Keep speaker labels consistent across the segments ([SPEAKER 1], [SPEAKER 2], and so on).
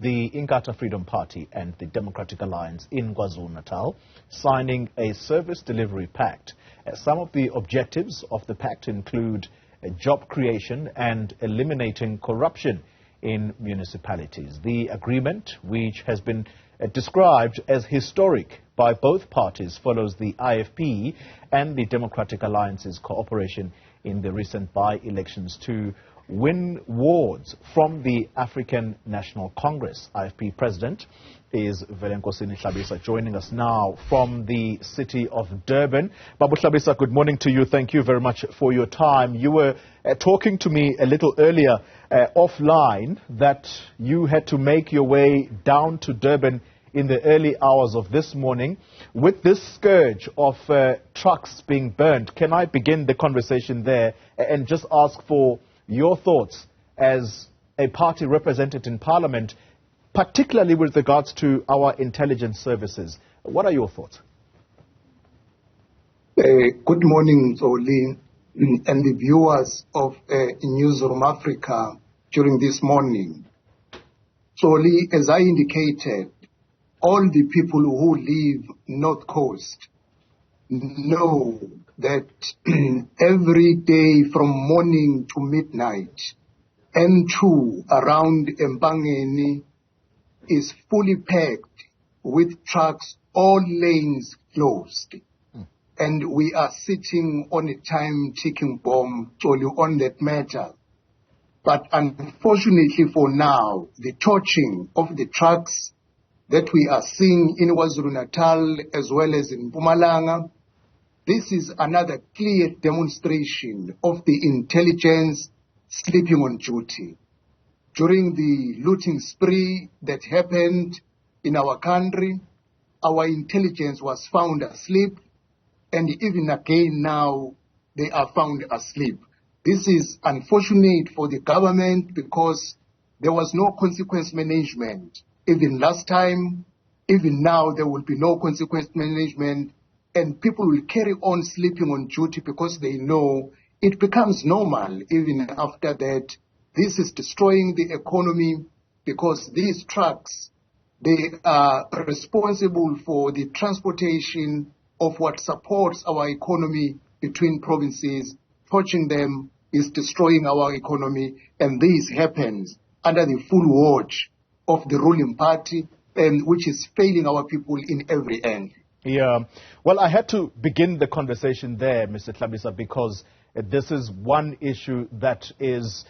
[SPEAKER 1] the Inkatha Freedom Party and the Democratic Alliance in KwaZulu-Natal signing a service delivery pact. Some of the objectives of the pact include job creation and eliminating corruption in municipalities. The agreement, which has been described as historic by both parties, follows the IFP and the Democratic Alliance's cooperation in the recent by-elections to win wards from the African National Congress. IFP President is Velinkosini Hlabisa, joining us now from the city of Durban. Babu Hlabisa, good morning to you. Thank you very much for your time. You were talking to me a little earlier offline that you had to make your way down to Durban in the early hours of this morning. With this scourge of trucks being burned, can I begin the conversation there and just ask for your thoughts as a party represented in Parliament, particularly with regards to our intelligence services? What are your thoughts?
[SPEAKER 2] Good morning, Xoli, and the viewers of Newzroom Afrika during this morning. Xoli, as I indicated, all the people who live North Coast know that every day from morning to midnight, N2 around Mpangeni is fully packed with trucks, all lanes closed. And we are sitting on a time-ticking bomb on that matter. But unfortunately for now, the torching of the trucks that we are seeing in KwaZulu-Natal as well as in Mpumalanga, this is another clear demonstration of the intelligence sleeping on duty. During the looting spree that happened in our country, our intelligence was found asleep, and even again now they are found asleep. This is unfortunate for the government because there was no consequence management. Even last time, even now there will be no consequence management, and people will carry on sleeping on duty because they know it becomes normal even after that. This is destroying the economy because these trucks, they are responsible for the transportation of what supports our economy between provinces. Touching them is destroying our economy, and this happens under the full watch of the ruling party, and which is failing our people in every end.
[SPEAKER 1] Yeah, well, I had to begin the conversation there, Mr. Hlabisa, because this is one issue that is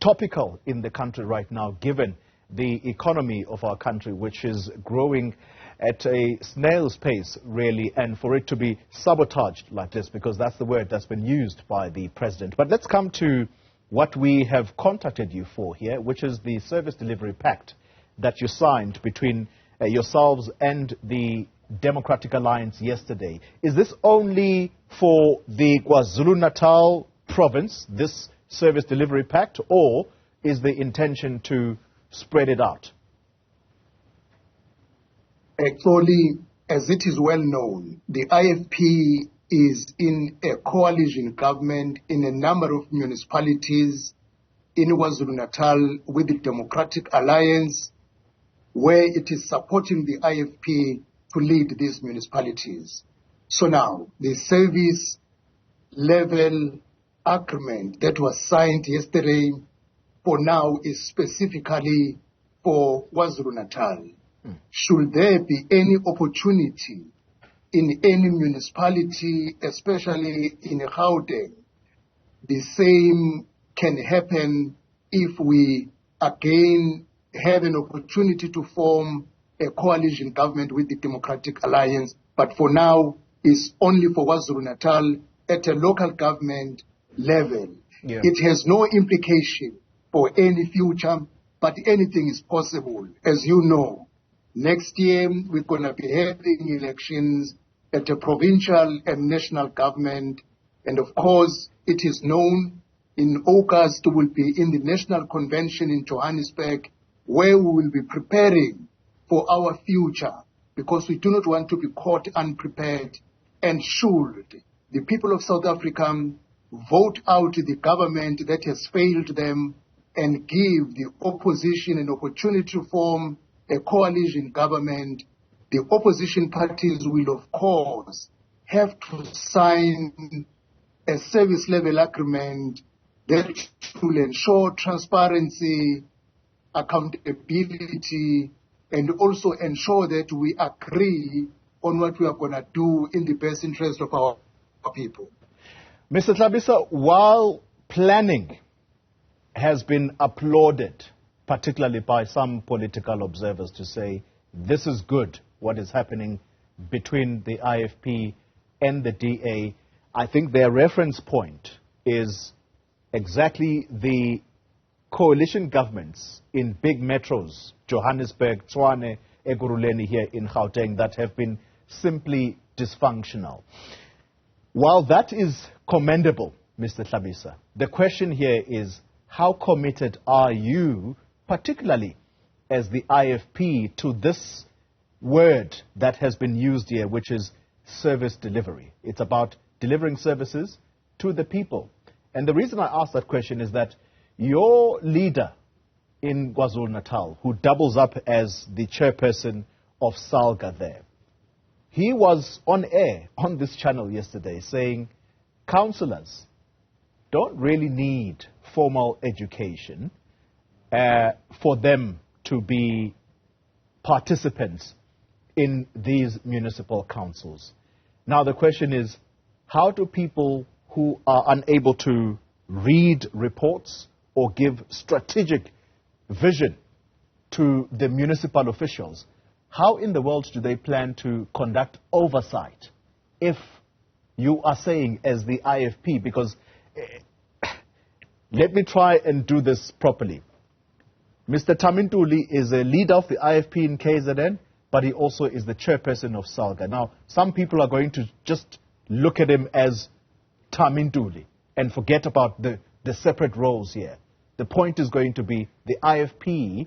[SPEAKER 1] topical in the country right now, given the economy of our country, which is growing at a snail's pace, really, and for it to be sabotaged like this, because that's the word that's been used by the president. But let's come to what we have contacted you for here, which is the Service Delivery Pact that you signed between yourselves and the Democratic Alliance yesterday. Is this only for the KwaZulu-Natal province, this Service Delivery Pact, or is the intention to spread it out?
[SPEAKER 2] Actually, as it is well known, the IFP is in a coalition government in a number of municipalities in KwaZulu-Natal with the Democratic Alliance, where it is supporting the IFP to lead these municipalities. So now, the service level agreement that was signed yesterday for now is specifically for KwaZulu-Natal. Should there be any opportunity in any municipality, especially in Gauteng, the same can happen if we again have an opportunity to form a coalition government with the Democratic Alliance. But for now, it's only for KwaZulu-Natal at a local government level. Yeah. It has no implication for any future, but anything is possible. As you know, next year we're going to be having elections at a provincial and national government. And of course, it is known in August we'll be in the National Convention in Johannesburg, where we will be preparing for our future, because we do not want to be caught unprepared. And should the people of South Africa vote out the government that has failed them, and give the opposition an opportunity to form a coalition government, the opposition parties will, of course, have to sign a service level agreement that will ensure transparency, accountability, and also ensure that we agree on what we are going to do in the best interest of our people.
[SPEAKER 1] Mr. Hlabisa, while planning has been applauded, particularly by some political observers, to say this is good, what is happening between the IFP and the DA, I think their reference point is exactly the coalition governments in big metros, Johannesburg, Tshwane, Ekurhuleni here in Gauteng, that have been simply dysfunctional. While that is commendable, Mr. Hlabisa, the question here is, how committed are you, particularly as the IFP, to this word that has been used here, which is service delivery? It's about delivering services to the people. And the reason I ask that question is that your leader in KwaZulu-Natal, who doubles up as the chairperson of SALGA there, he was on air on this channel yesterday saying councillors don't really need formal education for them to be participants in these municipal councils. Now the question is, how do people who are unable to read reports or give strategic vision to the municipal officials, how in the world do they plan to conduct oversight if you are saying as the IFP, because let me try and do this properly. Mr. Tamintuli is a leader of the IFP in KZN, but he also is the chairperson of SALGA. Now, some people are going to just look at him as Tamintuli and forget about the separate roles here. The point is going to be the IFP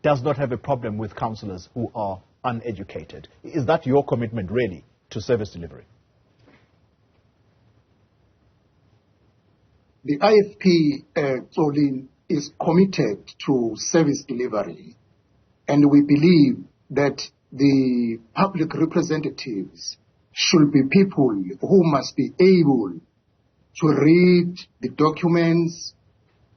[SPEAKER 1] does not have a problem with councillors who are uneducated. Is that your commitment, really, to service delivery?
[SPEAKER 2] The IFP, Xoli, is committed to service delivery, and we believe that the public representatives should be people who must be able to read the documents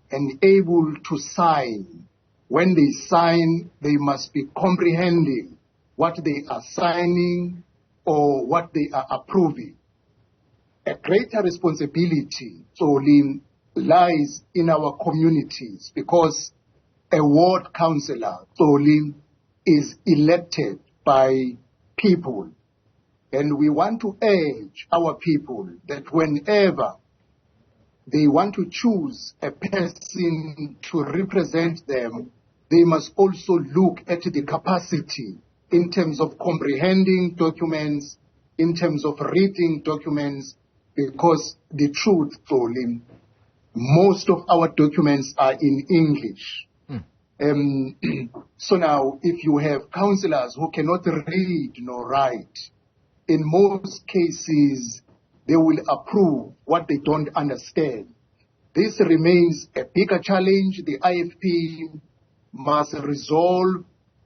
[SPEAKER 2] and able to sign. When they sign, they must be comprehending what they are signing or what they are approving. A greater responsibility, Xoli, lies in our communities, because a ward councillor, Xoli, is elected by people. And we want to urge our people that whenever they want to choose a person to represent them, they must also look at the capacity in terms of comprehending documents, in terms of reading documents, because the truth, Xoli, most of our documents are in English. So now, if you have councillors who cannot read nor write, in most cases, they will approve what they don't understand. This remains a bigger challenge the IFP must resolve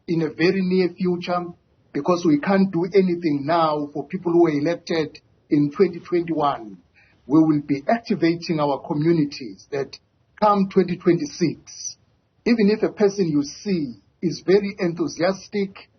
[SPEAKER 2] in a very near future, because we can't do anything now for people who were elected in 2021. We will be activating our communities that come 2026, even if a person you see is very enthusiastic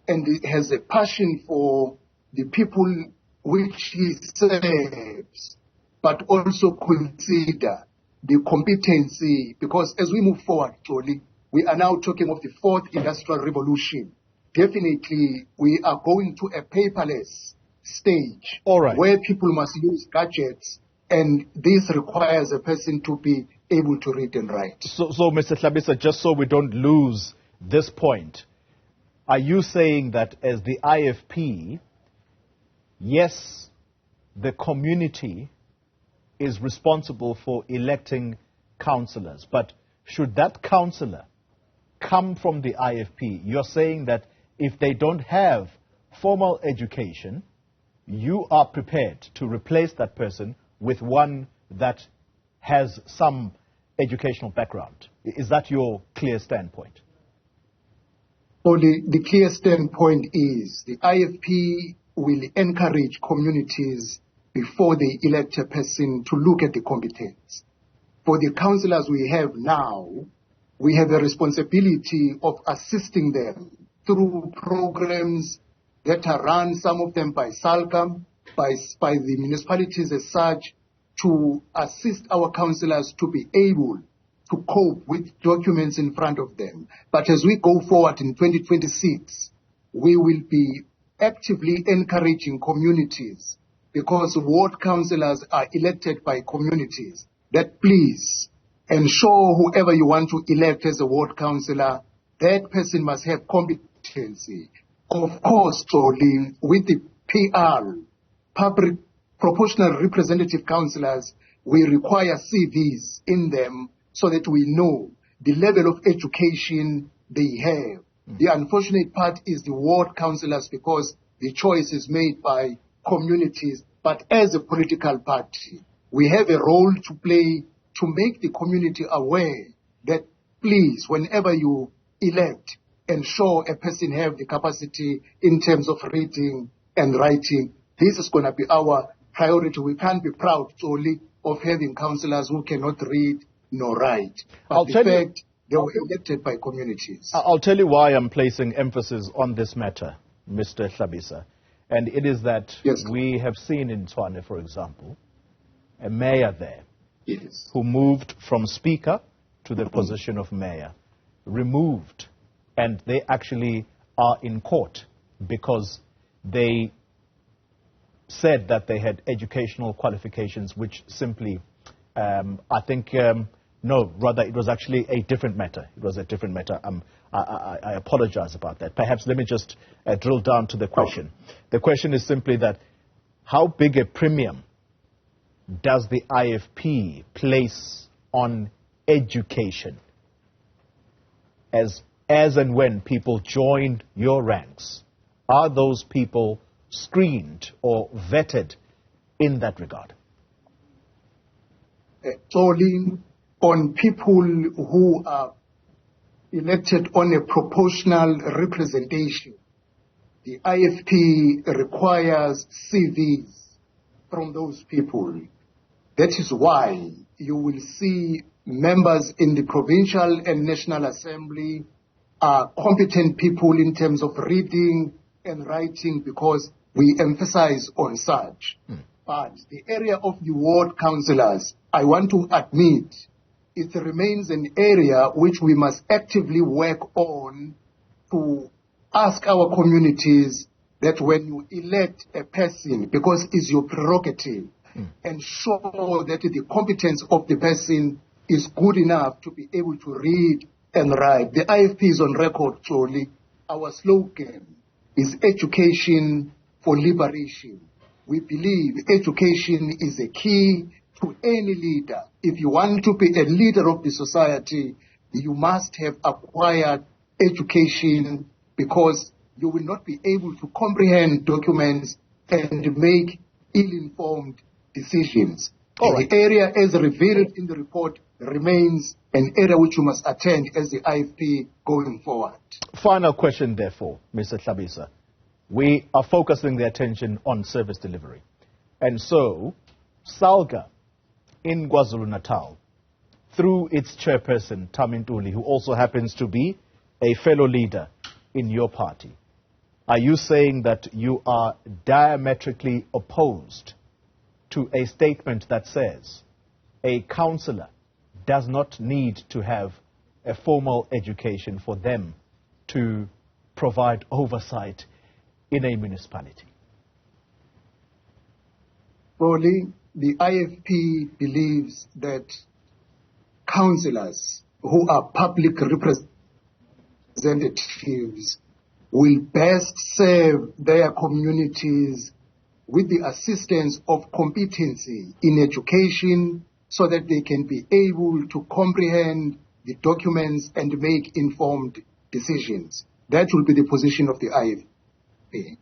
[SPEAKER 2] and has a passion for the people which he serves, but also consider the competency, because as we move forward, Xoli, we are now talking of the fourth industrial revolution. Definitely, we are going to a paperless stage.
[SPEAKER 1] All right.
[SPEAKER 2] Where people must use gadgets, and this requires a person to be able to read and write.
[SPEAKER 1] So Mr. Hlabisa, just so we don't lose this point, are you saying that as the IFP, yes, the community is responsible for electing councillors, but should that councillor come from the IFP? You're saying that if they don't have formal education, you are prepared to replace that person with one that has some educational background. Is that your clear standpoint?
[SPEAKER 2] So the clear standpoint is the IFP will encourage communities before they elect a person to look at the competence. For the councillors we have now, we have a responsibility of assisting them through programs that are run, some of them by SALCAM, by the municipalities as such, to assist our councillors to be able to cope with documents in front of them. But as we go forward in 2026, we will be actively encouraging communities, because ward councillors are elected by communities, that please ensure whoever you want to elect as a ward councillor, that person must have competency. Of course, Xoli, with the PR, public proportional representative councillors, we require CVs in them so that we know the level of education they have. The unfortunate part is the ward councillors, because the choice is made by communities. But as a political party, we have a role to play to make the community aware that please, whenever you elect, ensure a person have the capacity in terms of reading and writing. This is going to be our priority. We can't be proud solely of having councillors who cannot read nor write. But the fact they were elected by communities.
[SPEAKER 1] I'll tell you why I'm placing emphasis on this matter, Mr. Hlabisa. And it is that we have seen in Tshwane, for example, a mayor there who moved from speaker to the position of mayor, removed, and they actually are in court because they said that they had educational qualifications which simply, no, rather it was actually a different matter. It was a different matter. I apologize about that. Perhaps let me just drill down to the question. The question is simply that how big a premium does the IFP place on education as and when people join your ranks? Are those people screened or vetted in that regard?
[SPEAKER 2] Solely on people who are elected on a proportional representation, the IFP requires CVs from those people. That is why you will see members in the provincial and national assembly are competent people in terms of reading and writing, because we emphasize on such. But the area of the ward councillors, I want to admit, it remains an area which we must actively work on to ask our communities that when you elect a person, because it's your prerogative, ensure that the competence of the person is good enough to be able to read and write. The IFP is on record, Xoli. Our slogan is education for liberation. We believe education is a key to any leader. If you want to be a leader of the society, you must have acquired education, because you will not be able to comprehend documents and make ill-informed decisions. The area as revealed in the report remains an area which you must attend as the IFP going forward.
[SPEAKER 1] Final question, therefore, Mr. Hlabisa. We are focusing the attention on service delivery. And so, SALGA in KwaZulu-Natal, through its chairperson, Tamintuli, who also happens to be a fellow leader in your party, are you saying that you are diametrically opposed to a statement that says a councillor does not need to have a formal education for them to provide oversight in a municipality?
[SPEAKER 2] Probably the IFP believes that councillors who are public representatives will best serve their communities with the assistance of competency in education, so that they can be able to comprehend the documents and make informed decisions. That will be the position of the IFP.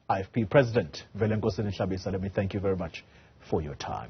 [SPEAKER 1] IFP President Velinkosini, let me thank you very much for your time.